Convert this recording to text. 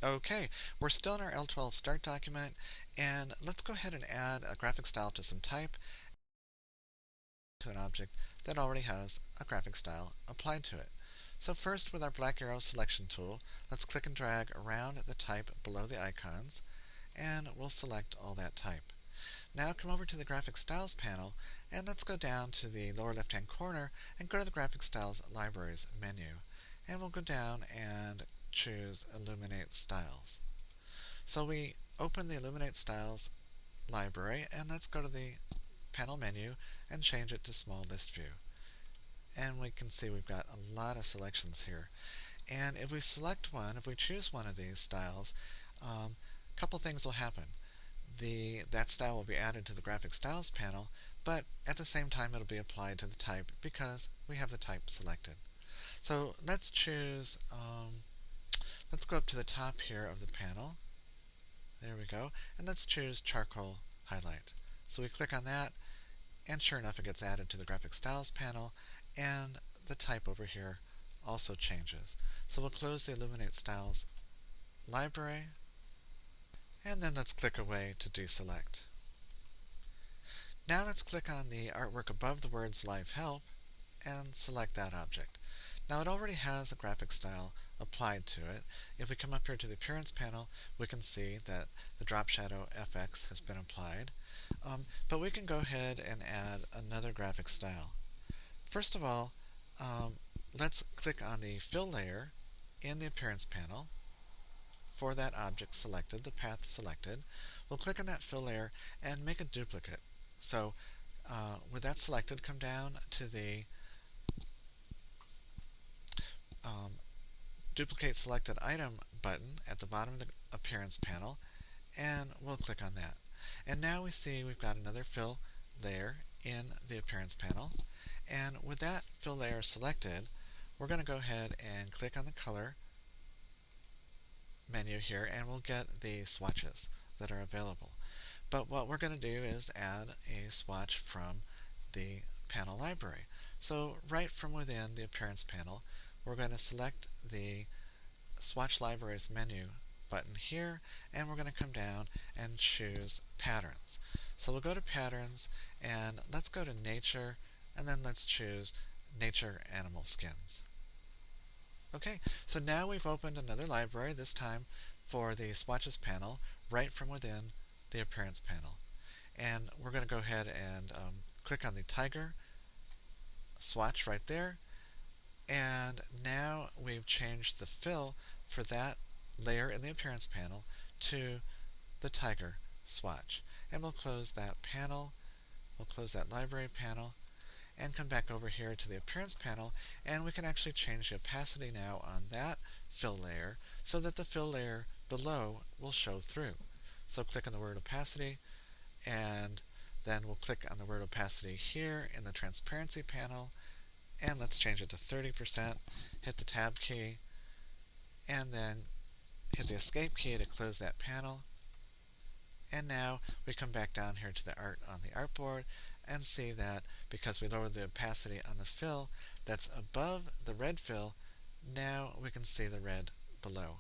Okay, we're still in our L12 start document, and let's go ahead and add a graphic style to some type to an object that already has a graphic style applied to it. So first, with our black arrow selection tool, let's click and drag around the type below the icons, and we'll select all that type. Now come over to the Graphic Styles panel, and let's go down to the lower left-hand corner and go to the Graphic Styles Libraries menu. And we'll go down and choose Illuminate Styles. So we open the Illuminate Styles library, and let's go to the panel menu and change it to Small List View. And we can see we've got a lot of selections here. And if we select one, if we choose one of these styles, a couple things will happen. That style will be added to the Graphic Styles panel, but at the same time it'll be applied to the type because we have the type selected. So let's choose, let's go up to the top here of the panel. There we go. And let's choose Charcoal Highlight. So we click on that, and sure enough it gets added to the Graphic Styles panel, and the type over here also changes. So we'll close the Illuminate Styles library, and then let's click away to deselect. Now let's click on the artwork above the words Live Help and select that object. Now it already has a graphic style applied to it. If we come up here to the Appearance panel, we can see that the Drop Shadow FX has been applied. But we can go ahead and add another graphic style. First of all, let's click on the Fill layer in the Appearance panel for that object selected, the path selected. We'll click on that Fill layer and make a duplicate. So with that selected, come down to the Duplicate Selected Item button at the bottom of the Appearance panel, and we'll click on that. And now we see we've got another fill layer in the Appearance panel. And with that fill layer selected, we're going to go ahead and click on the Color menu here, and we'll get the swatches that are available. But what we're going to do is add a swatch from the panel library. So right from within the Appearance panel, we're going to select the Swatch Libraries menu button here, and we're going to come down and choose Patterns. So we'll go to Patterns, and let's go to Nature, and then let's choose Nature Animal Skins. Okay, so now we've opened another library, this time for the Swatches panel, right from within the Appearance panel. And we're going to go ahead and click on the Tiger swatch right there, and now we've changed the fill for that layer in the Appearance panel to the Tiger swatch. And we'll close that panel, we'll close that library panel, and come back over here to the Appearance panel, and we can actually change the opacity now on that fill layer so that the fill layer below will show through. So click on the word opacity, and then we'll click on the word opacity here in the Transparency panel, and let's change it to 30%, hit the Tab key, and then hit the Escape key to close that panel. And now we come back down here to the art on the artboard and see that because we lowered the opacity on the fill that's above the red fill, now we can see the red below.